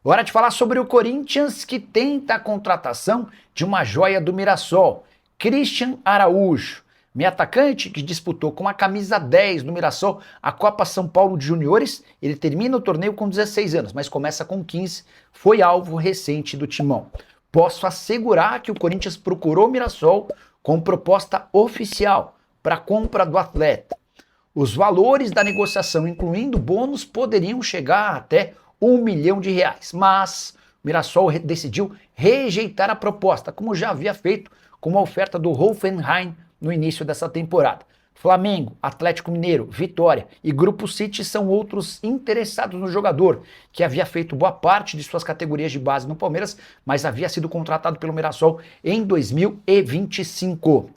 Hora de falar sobre o Corinthians, que tenta a contratação de uma joia do Mirassol, Christian Araújo, meio atacante que disputou com a camisa 10 do Mirassol a Copa São Paulo de Juniores. Ele termina o torneio com 16 anos, mas começa com 15, foi alvo recente do Timão. Posso assegurar que o Corinthians procurou o Mirassol com proposta oficial para a compra do atleta. Os valores da negociação, incluindo bônus, poderiam chegar até R$ 1 milhão, mas o Mirassol decidiu rejeitar a proposta, como já havia feito com uma oferta do Hoffenheim no início dessa temporada. Flamengo, Atlético Mineiro, Vitória e Grupo City são outros interessados no jogador, que havia feito boa parte de suas categorias de base no Palmeiras, mas havia sido contratado pelo Mirassol em 2025.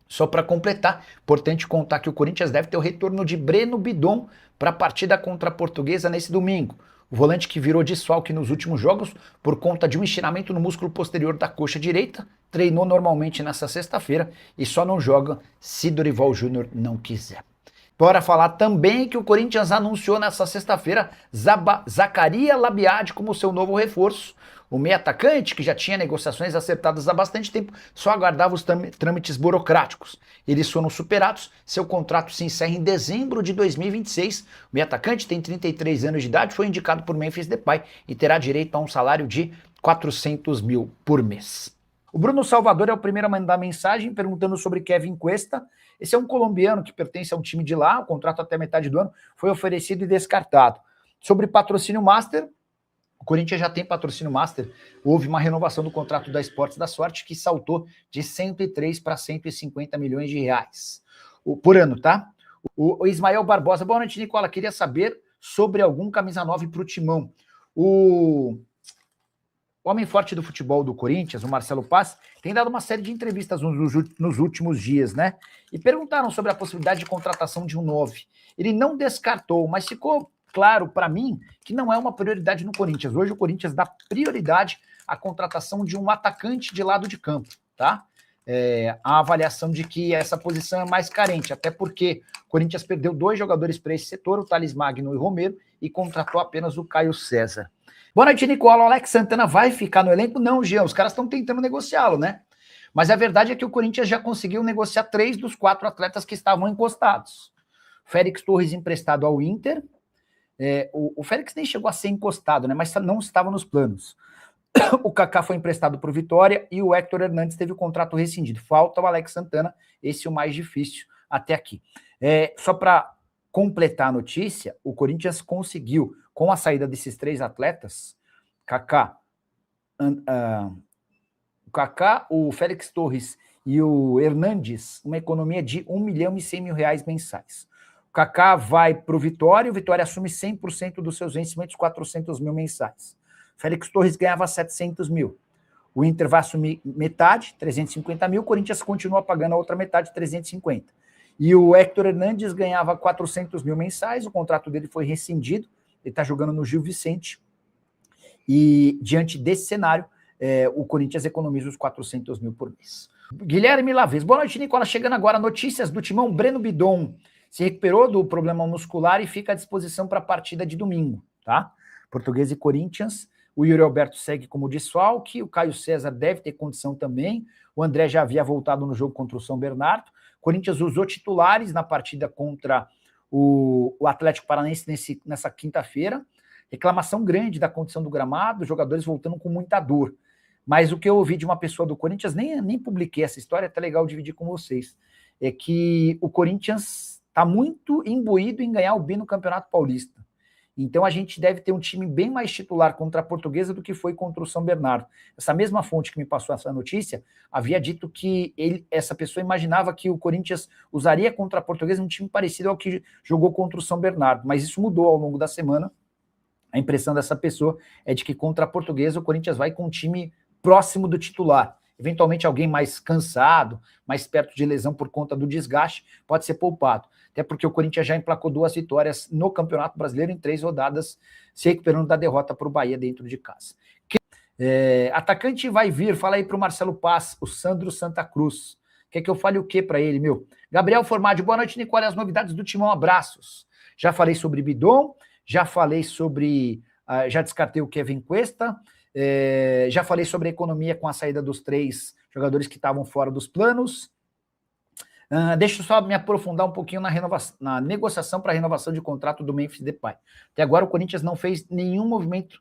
Só para completar, importante contar que o Corinthians deve ter o retorno de Breno Bidon para a partida contra a Portuguesa nesse domingo. O volante que virou desfalque nos últimos jogos por conta de um estiramento no músculo posterior da coxa direita, treinou normalmente nessa sexta-feira e só não joga se Dorival Júnior não quiser. Bora falar também que o Corinthians anunciou nessa sexta-feira Zaccaria Labiad como seu novo reforço. O meio atacante, que já tinha negociações acertadas há bastante tempo, só aguardava os trâmites burocráticos. Eles foram superados, seu contrato se encerra em dezembro de 2026. O meio atacante tem 33 anos de idade, foi indicado por Memphis Depay e terá direito a um salário de 400 mil por mês. O Bruno Salvador é o primeiro a mandar mensagem perguntando sobre Kevin Cuesta. Esse é um colombiano que pertence a um time de lá, o contrato até metade do ano foi oferecido e descartado. Sobre patrocínio master, o Corinthians já tem patrocínio master, houve uma renovação do contrato da Esportes da Sorte que saltou de 103 para 150 milhões de reais por ano, tá? O Ismael Barbosa, boa noite, Nicola, queria saber sobre algum camisa 9 para o Timão. O homem forte do futebol do Corinthians, o Marcelo Paz, tem dado uma série de entrevistas nos últimos dias, né? E perguntaram sobre a possibilidade de contratação de um 9. Ele não descartou, mas ficou claro para mim que não é uma prioridade no Corinthians. Hoje o Corinthians dá prioridade à contratação de um atacante de lado de campo, tá? A avaliação de que essa posição é mais carente, até porque o Corinthians perdeu 2 jogadores para esse setor, o Thales Magno e o Romero, e contratou apenas o Caio César. Boa noite, Nicola. O Alex Santana vai ficar no elenco? Não, Jean, os caras estão tentando negociá-lo, né? Mas a verdade é que o Corinthians já conseguiu negociar 3 dos 4 atletas que estavam encostados. Félix Torres emprestado ao Inter. O Félix nem chegou a ser encostado, né? Mas não estava nos planos. O Kaká foi emprestado para o Vitória e o Héctor Hernandes teve o contrato rescindido. Falta o Alex Santana, esse é o mais difícil até aqui. Só para completar a notícia, o Corinthians conseguiu, com a saída desses 3 atletas, o Félix Torres e o Hernandes, uma economia de R$ 1 milhão e 100 mil reais mensais. O Kaká vai para o Vitória assume 100% dos seus vencimentos, 400 mil mensais. Félix Torres ganhava 700 mil. O Inter vai assumir metade, 350 mil, o Corinthians continua pagando a outra metade, 350. E o Héctor Hernandes ganhava 400 mil mensais, o contrato dele foi rescindido, ele está jogando no Gil Vicente, e diante desse cenário, o Corinthians economiza os 400 mil por mês. Guilherme Lavez, boa noite, Nicola, chegando agora, notícias do Timão. Breno Bidon se recuperou do problema muscular e fica à disposição para a partida de domingo, tá? Português e Corinthians, o Yuri Alberto segue como desfalque, o Caio César deve ter condição também, o André já havia voltado no jogo contra o São Bernardo, o Corinthians usou titulares na partida contra o Atlético Paranaense nessa quinta-feira, reclamação grande da condição do gramado, os jogadores voltando com muita dor. Mas o que eu ouvi de uma pessoa do Corinthians, nem publiquei essa história, é até legal dividir com vocês, é que o Corinthians está muito imbuído em ganhar o bi no Campeonato Paulista. Então a gente deve ter um time bem mais titular contra a Portuguesa do que foi contra o São Bernardo. Essa mesma fonte que me passou essa notícia havia dito que essa pessoa imaginava que o Corinthians usaria contra a Portuguesa um time parecido ao que jogou contra o São Bernardo, mas isso mudou ao longo da semana. A impressão dessa pessoa é de que contra a Portuguesa o Corinthians vai com um time próximo do titular. Eventualmente alguém mais cansado, mais perto de lesão por conta do desgaste, pode ser poupado. Até porque o Corinthians já emplacou 2 vitórias no Campeonato Brasileiro em 3 rodadas, se recuperando da derrota para o Bahia dentro de casa. Atacante vai vir, fala aí para o Marcelo Paz, o Sandro Santa Cruz. Quer que eu fale o quê para ele, meu? Gabriel Formadi, boa noite, Nicole, as novidades do Timão, abraços. Já falei sobre Bidon, já falei sobre já descartei o Kevin Cuesta, já falei sobre a economia com a saída dos 3 jogadores que estavam fora dos planos. Deixa eu só me aprofundar um pouquinho na negociação para a renovação de contrato do Memphis Depay. Até agora o Corinthians não fez nenhum movimento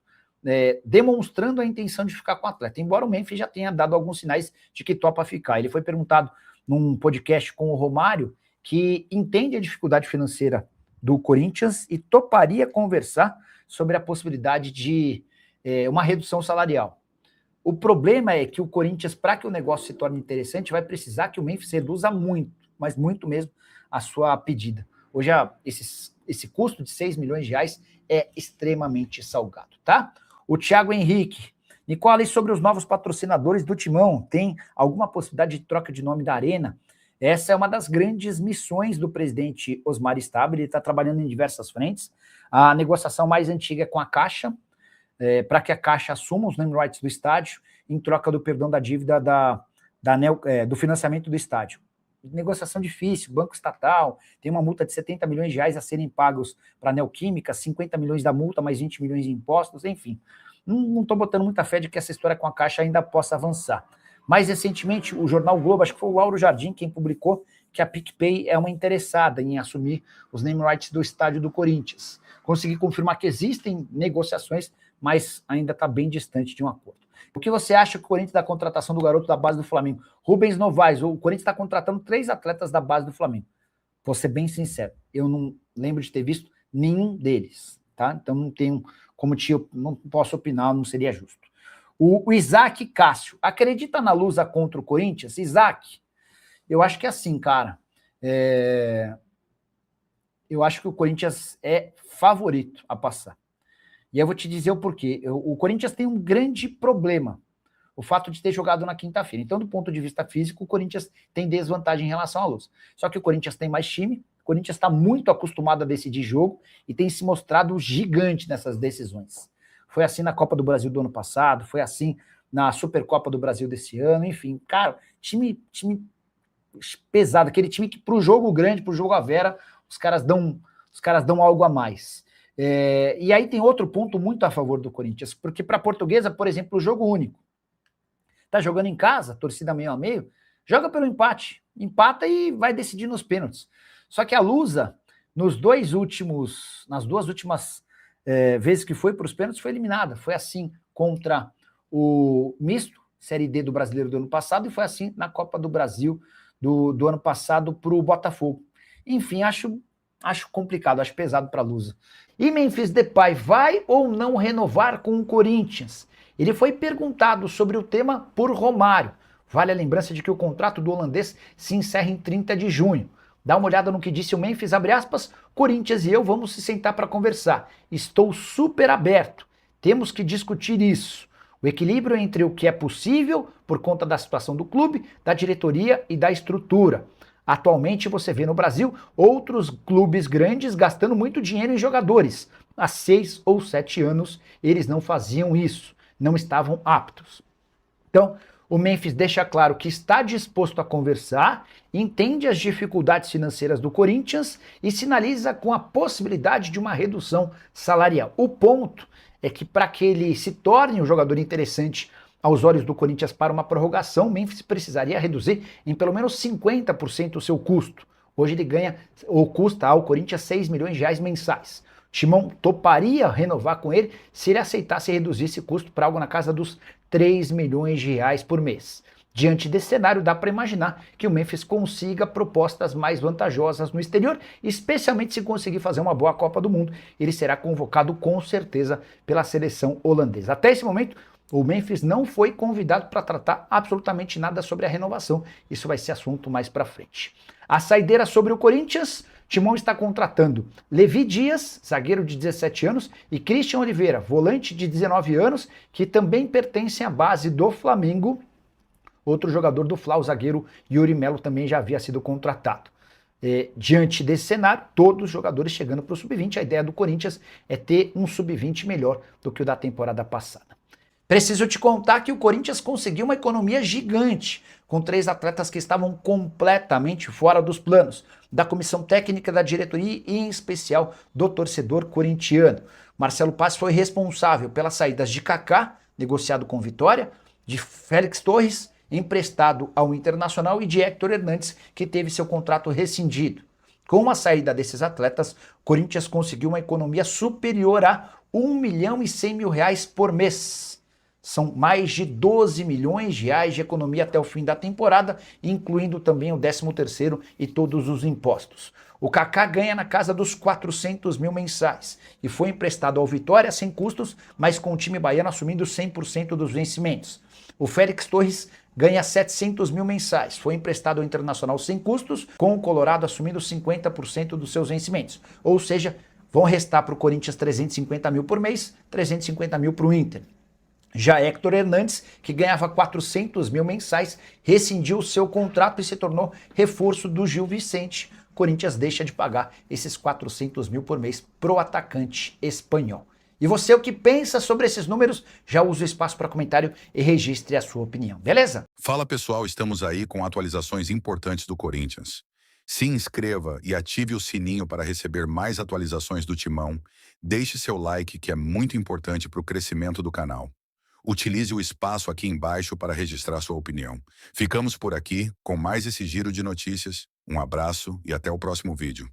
demonstrando a intenção de ficar com o atleta, embora o Memphis já tenha dado alguns sinais de que topa ficar. Ele foi perguntado num podcast com o Romário que entende a dificuldade financeira do Corinthians e toparia conversar sobre a possibilidade de uma redução salarial. O problema é que o Corinthians, para que o negócio se torne interessante, vai precisar que o Memphis reduza muito, mas muito mesmo, a sua pedida. Hoje, esse custo de 6 milhões de reais é extremamente salgado, tá? O Thiago Henrique. Nicole, sobre os novos patrocinadores do Timão, tem alguma possibilidade de troca de nome da Arena? Essa é uma das grandes missões do presidente Osmar Stabile, ele está trabalhando em diversas frentes. A negociação mais antiga é com a Caixa, para que a Caixa assuma os name rights do estádio em troca do perdão da dívida do financiamento do estádio. Negociação difícil, banco estatal, tem uma multa de 70 milhões de reais a serem pagos para a Neoquímica, 50 milhões da multa, mais 20 milhões de impostos, enfim. Não estou botando muita fé de que essa história com a Caixa ainda possa avançar. Mais recentemente, o jornal Globo, acho que foi o Auro Jardim quem publicou que a PicPay é uma interessada em assumir os name rights do estádio do Corinthians. Consegui confirmar que existem negociações, mas ainda está bem distante de um acordo. O que você acha que o Corinthians da contratação do garoto da base do Flamengo? Rubens Novaes, o Corinthians está contratando 3 atletas da base do Flamengo. Vou ser bem sincero, eu não lembro de ter visto nenhum deles, tá? Então não tenho como não posso opinar, não seria justo. O Isaac Cássio, acredita na Lusa contra o Corinthians? Isaac, eu acho que é assim, cara. Eu acho que o Corinthians é favorito a passar. E eu vou te dizer o porquê. O Corinthians tem um grande problema, o fato de ter jogado na quinta-feira. Então, do ponto de vista físico, o Corinthians tem desvantagem em relação à Luz. Só que o Corinthians tem mais time, o Corinthians está muito acostumado a decidir jogo e tem se mostrado gigante nessas decisões. Foi assim na Copa do Brasil do ano passado, foi assim na Supercopa do Brasil desse ano, enfim. Cara, time pesado, aquele time que pro jogo grande, pro jogo à vera, os caras dão algo a mais. E aí tem outro ponto muito a favor do Corinthians, porque para a Portuguesa, por exemplo, o jogo único. Tá jogando em casa, torcida meio a meio, joga pelo empate, empata e vai decidir nos pênaltis. Só que a Lusa, nas 2 últimas vezes que foi para os pênaltis, foi eliminada. Foi assim contra o Misto, Série D do Brasileiro do ano passado, e foi assim na Copa do Brasil do ano passado para o Botafogo. Enfim, acho complicado, acho pesado para a Lusa. E Memphis Depay vai ou não renovar com o Corinthians? Ele foi perguntado sobre o tema por Romário. Vale a lembrança de que o contrato do holandês se encerra em 30 de junho. Dá uma olhada no que disse o Memphis, abre aspas, Corinthians e eu vamos se sentar para conversar. Estou super aberto. Temos que discutir isso. O equilíbrio entre o que é possível por conta da situação do clube, da diretoria e da estrutura. Atualmente você vê no Brasil outros clubes grandes gastando muito dinheiro em jogadores. Há 6 ou 7 anos eles não faziam isso, não estavam aptos. Então, o Memphis deixa claro que está disposto a conversar, entende as dificuldades financeiras do Corinthians e sinaliza com a possibilidade de uma redução salarial. O ponto é que para que ele se torne um jogador interessante aos olhos do Corinthians para uma prorrogação, o Memphis precisaria reduzir em pelo menos 50% o seu custo. Hoje ele ganha ou custa ao Corinthians 6 milhões de reais mensais. O Timão toparia renovar com ele se ele aceitasse reduzir esse custo para algo na casa dos 3 milhões de reais por mês. Diante desse cenário, dá para imaginar que o Memphis consiga propostas mais vantajosas no exterior, especialmente se conseguir fazer uma boa Copa do Mundo. Ele será convocado com certeza pela seleção holandesa. Até esse momento, o Memphis não foi convidado para tratar absolutamente nada sobre a renovação. Isso vai ser assunto mais para frente. A saideira sobre o Corinthians, Timão está contratando Levi Dias, zagueiro de 17 anos, e Christian Oliveira, volante de 19 anos, que também pertencem à base do Flamengo. Outro jogador do Fla, o zagueiro Yuri Melo, também já havia sido contratado. Diante desse cenário, todos os jogadores chegando para o Sub-20, a ideia do Corinthians é ter um Sub-20 melhor do que o da temporada passada. Preciso te contar que o Corinthians conseguiu uma economia gigante, com 3 atletas que estavam completamente fora dos planos da comissão técnica, da diretoria e, em especial, do torcedor corintiano. Marcelo Paz foi responsável pelas saídas de Kaká, negociado com Vitória, de Félix Torres, emprestado ao Internacional, e de Héctor Hernandes, que teve seu contrato rescindido. Com a saída desses atletas, o Corinthians conseguiu uma economia superior a R$ 1.100.000 por mês. São mais de 12 milhões de reais de economia até o fim da temporada, incluindo também o 13º e todos os impostos. O Kaká ganha na casa dos 400 mil mensais e foi emprestado ao Vitória sem custos, mas com o time baiano assumindo 100% dos vencimentos. O Félix Torres ganha 700 mil mensais, foi emprestado ao Internacional sem custos, com o Colorado assumindo 50% dos seus vencimentos. Ou seja, vão restar para o Corinthians 350 mil por mês, 350 mil para o Inter. Já Héctor Hernandes, que ganhava 400 mil mensais, rescindiu seu contrato e se tornou reforço do Gil Vicente. Corinthians deixa de pagar esses 400 mil por mês pro atacante espanhol. E você, o que pensa sobre esses números? Já usa o espaço para comentário e registre a sua opinião, beleza? Fala pessoal, estamos aí com atualizações importantes do Corinthians. Se inscreva e ative o sininho para receber mais atualizações do Timão. Deixe seu like, que é muito importante para o crescimento do canal. Utilize o espaço aqui embaixo para registrar sua opinião. Ficamos por aqui com mais esse giro de notícias. Um abraço e até o próximo vídeo.